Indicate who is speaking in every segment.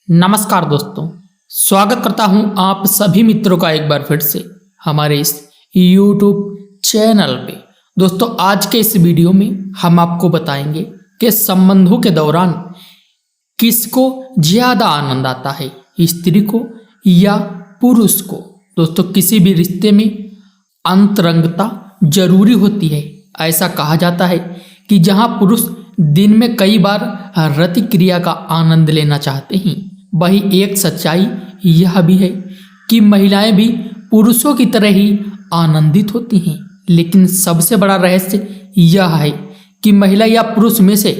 Speaker 1: नमस्कार दोस्तों, स्वागत करता हूं आप सभी मित्रों का एक बार फिर से हमारे इस YouTube चैनल पे। दोस्तों, आज के इस वीडियो में हम आपको बताएंगे कि संबंधों के दौरान किसको ज़्यादा आनंद आता है, स्त्री को या पुरुष को। दोस्तों, किसी भी रिश्ते में अंतरंगता जरूरी होती है। ऐसा कहा जाता है कि जहां पुरुष दिन में कई बार रति क्रिया का आनंद लेना चाहते हैं, वही एक सच्चाई यह भी है कि महिलाएं भी पुरुषों की तरह ही आनंदित होती हैं। लेकिन सबसे बड़ा रहस्य यह है कि महिला या पुरुष में से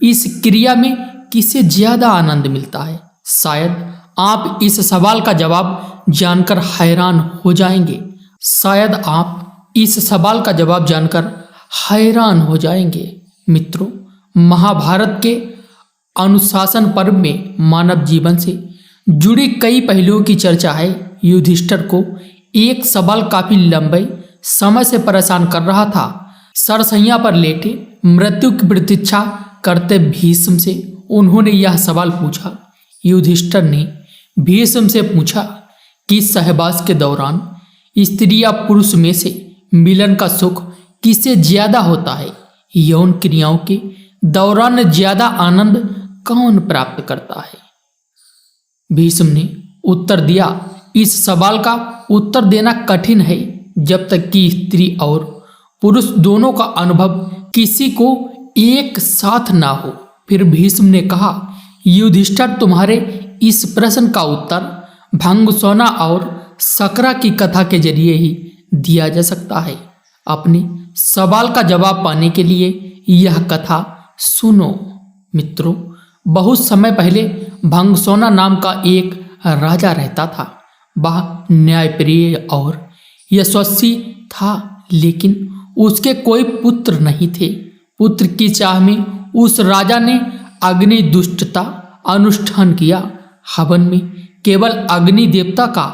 Speaker 1: इस क्रिया में किसे ज्यादा आनंद मिलता है। शायद आप इस सवाल का जवाब जानकर हैरान हो जाएंगे। शायद आप इस सवाल का जवाब जानकर हैरान हो जाएंगे। मित्रों, महाभारत के अनुशासन पर्व में मानव जीवन से जुड़ी कई पहलुओं की चर्चा है। युधिष्ठिर को एक सवाल काफी लंबे समय से परेशान कर रहा था। सरसैया पर लेटे मृत्यु की प्रतीक्षा करते भीष्म से उन्होंने यह सवाल पूछा। युधिष्ठिर ने भीष्म से पूछा कि सहवास के दौरान स्त्री या पुरुष में से मिलन का सुख किसे ज्यादा होता है। यौन क्रियाओं के दौरान ज्यादा आनंद कौन प्राप्त करता है। भीष्म ने उत्तर दिया, इस सवाल का उत्तर देना कठिन है जब तक कि स्त्री और पुरुष दोनों का अनुभव किसी को एक साथ ना हो। फिर भीष्म ने कहा, युधिष्ठिर, तुम्हारे इस प्रश्न का उत्तर भंगसोना और सकरा की कथा के जरिए ही दिया जा सकता है। अपने सवाल का जवाब पाने के लिए यह कथा सुनो। मित्रों, बहुत समय पहले भंगसोना नाम का एक राजा रहता था। वह न्यायप्रिय और यशस्वी था, लेकिन उसके कोई पुत्र नहीं थे। पुत्र की चाह में उस राजा ने अग्नि दुष्टता अनुष्ठान किया। हवन में केवल अग्नि देवता का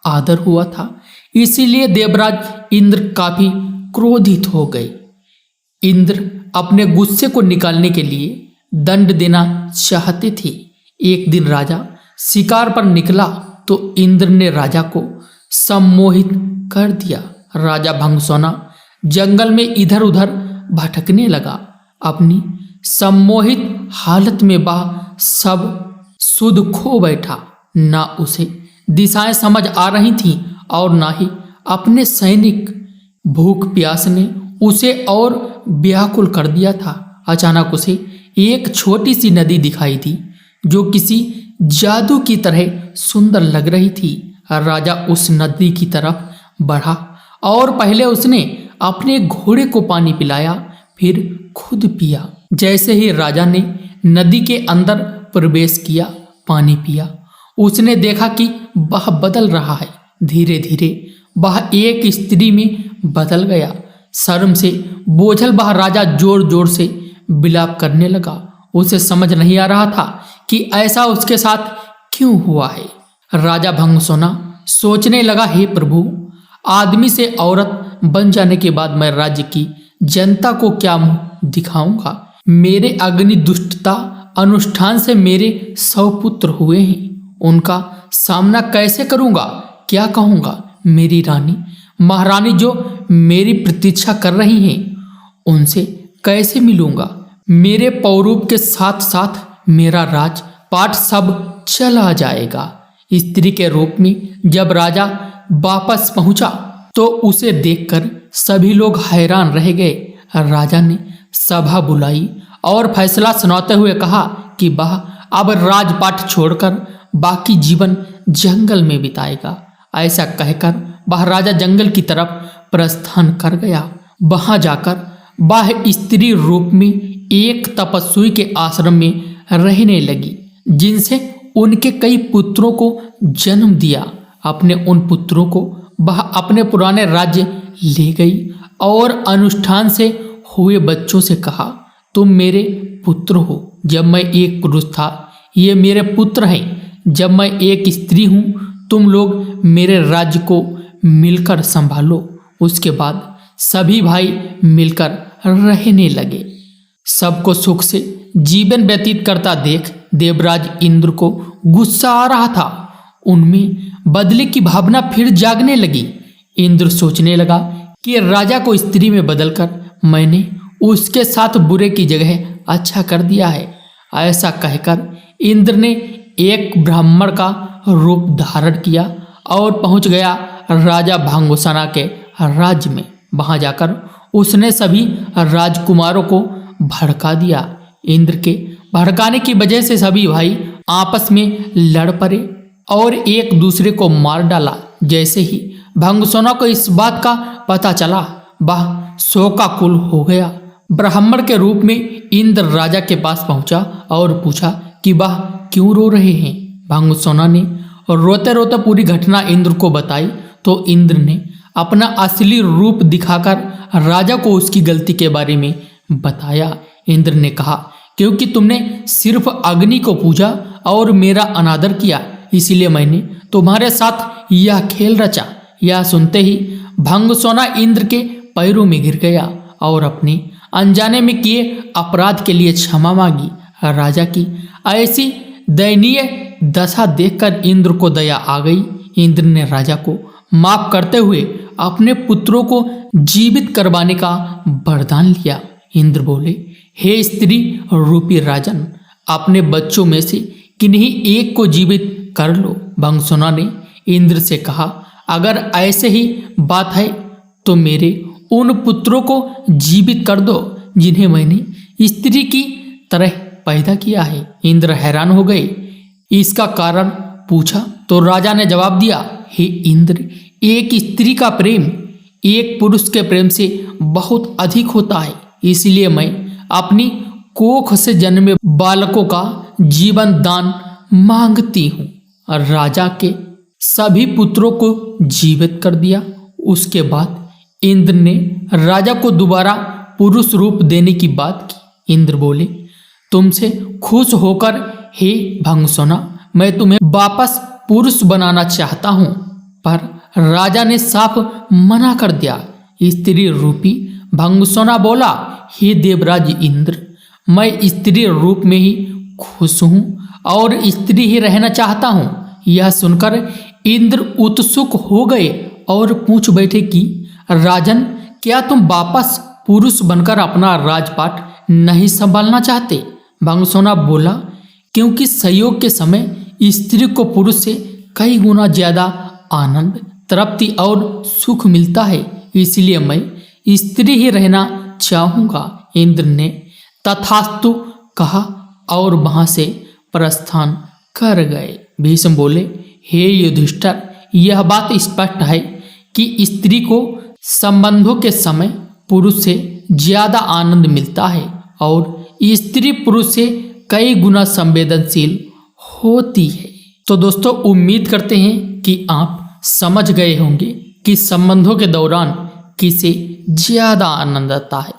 Speaker 1: आदर हुआ था, इसीलिए देवराज इंद्र काफी क्रोधित हो गए। इंद्र अपने गुस्से को निकालने के लिए दंड देना चाहते थे। एक दिन राजा शिकार पर निकला तो इंद्र ने राजा को सम्मोहित कर दिया। राजा भंगसोना जंगल में इधर उधर भटकने लगा। अपनी सम्मोहित हालत में वह सब सुध खो बैठा। ना उसे दिशाएं समझ आ रही थीं और ना ही अपने सैनिक। भूख प्यास ने उसे और व्याकुल कर दिया था। अचानक उसे एक छोटी सी नदी दिखाई दी जो किसी जादू की तरह सुंदर लग रही थी। राजा उस नदी की तरफ बढ़ा और पहले उसने अपने घोड़े को पानी पिलाया, फिर खुद पिया। जैसे ही राजा ने नदी के अंदर प्रवेश किया, पानी पिया, उसने देखा कि वह बदल रहा है। धीरे धीरे वह एक स्त्री में बदल गया। शर्म से बोझल वह राजा जोर जोर से विलाप करने लगा। उसे समझ नहीं आ रहा था कि ऐसा उसके साथ क्यों हुआ है। राजा भंगसोना सोचने लगा, हे प्रभु, आदमी से औरत बन जाने के बाद मैं राज्य की जनता को क्या मुंह दिखाऊंगा। मेरे अग्नि दुष्टता अनुष्ठान से मेरे 100 पुत्र हुए हैं, उनका सामना कैसे करूंगा, क्या कहूंगा। मेरी रानी महारानी जो मेरी प्रतीक्षा कर रही हैं, उनसे कैसे मिलूंगा। मेरे पौरूप के साथ साथ मेरा राजपाट सब चला जाएगा। स्त्री के रूप में जब राजा वापस पहुंचा तो उसे देखकर सभी लोग हैरान रह गए। राजा ने सभा बुलाई और फैसला सुनाते हुए कहा कि वह अब राजपाट छोड़कर बाकी जीवन जंगल में बिताएगा। ऐसा कहकर वह राजा जंगल की तरफ प्रस्थान कर गया। वहां जाकर वह स्त्री रूप में एक तपस्वी के आश्रम में रहने लगी, जिनसे उनके कई पुत्रों को जन्म दिया। अपने उन पुत्रों को वह अपने पुराने राज्य ले गई और अनुष्ठान से हुए बच्चों से कहा, तुम मेरे पुत्र हो। जब मैं एक पुरुष था, ये मेरे पुत्र हैं। जब मैं एक स्त्री हूँ, तुम लोग मेरे राज्य को मिलकर संभालो। उसके बाद सभी भाई मिलकर रहने लगे। सबको सुख से जीवन व्यतीत करता देख देवराज इंद्र को गुस्सा आ रहा था, उनमें बदले की भावना फिर जागने लगी। इंद्र सोचने लगा कि राजा को स्त्री में बदलकर मैंने उसके साथ बुरे की जगह अच्छा कर दिया है। ऐसा कहकर इंद्र ने एक ब्राह्मण का रूप धारण किया और पहुंच गया राजा भांगुसना के राज्य में। वहां जाकर उसने सभी राजकुमारों को भड़का दिया। इंद्र के भड़काने की वजह से सभी भाई आपस में लड़ पड़े और एक दूसरे को मार डाला। जैसे ही भांगुसना को इस बात का पता चला, वह शोकाकुल हो गया। ब्राह्मण के रूप में इंद्र राजा के पास पहुंचा और पूछा कि वह क्यों रो रहे हैं। भांगुसना ने रोते रोते पूरी घटना इंद्र को बताई तो इंद्र ने अपना असली रूप दिखाकर राजा को उसकी गलती के बारे में बताया। इंद्र ने कहा, क्योंकि तुमने सिर्फ अग्नि को पूजा और मेरा अनादर किया, इसीलिए मैंने तुम्हारे साथ यह खेल रचा। यह सुनते ही भांगुसना इंद्र के पैरों में गिर गया और अपने अनजाने में किए अपराध के लिए क्षमा मांगी। राजा की ऐसी दयनीय दशा देखकर इंद्र को दया आ गई। इंद्र ने राजा को माफ करते हुए अपने पुत्रों को जीवित करवाने का वरदान लिया। इंद्र बोले, हे स्त्री रूपी राजन, अपने बच्चों में से किन्हीं एक को जीवित कर लो। भांगुसना ने इंद्र से कहा, अगर ऐसे ही बात है तो मेरे उन पुत्रों को जीवित कर दो जिन्हें मैंने स्त्री की तरह पैदा किया है। इंद्र हैरान हो गए। इसका कारण पूछा तो राजा ने जवाब दिया, हे इंद्र, एक स्त्री का प्रेम एक पुरुष के प्रेम से बहुत अधिक होता है, इसलिए मैं अपनी कोख से जन्मे बालकों का जीवन दान मांगती हूँ। राजा के सभी पुत्रों को जीवित कर दिया। उसके बाद इंद्र ने राजा को दोबारा पुरुष रूप देने की बात की। इंद्र बोले, तुमसे खुश होकर हे भांगुसना, मैं तुम्हें वापस पुरुष बनाना चाहता हूँ। पर राजा ने साफ मना कर दिया। स्त्री रूपी भांगुसना बोला, हे देवराज इंद्र, मैं स्त्री रूप में ही खुश हूँ और स्त्री ही रहना चाहता हूँ। यह सुनकर इंद्र उत्सुक हो गए और पूछ बैठे कि राजन, क्या तुम वापस पुरुष बनकर अपना राजपाट नहीं संभालना चाहते? भांगुसना बोला, क्योंकि संयोग के समय स्त्री को पुरुष से कई गुना ज्यादा आनंद, तृप्ति और सुख मिलता है, इसलिए मैं स्त्री ही रहना चाहूंगा। इंद्र ने तथास्तु कहा और वहां से प्रस्थान कर गए। भीष्म बोले, हे युधिष्ठिर, यह बात स्पष्ट है कि स्त्री को संबंधों के समय पुरुष से ज्यादा आनंद मिलता है और स्त्री पुरुष से कई गुना संवेदनशील होती है। तो दोस्तों, उम्मीद करते हैं कि आप समझ गए होंगे कि संबंधों के दौरान किसे ज्यादा आनंद आता है।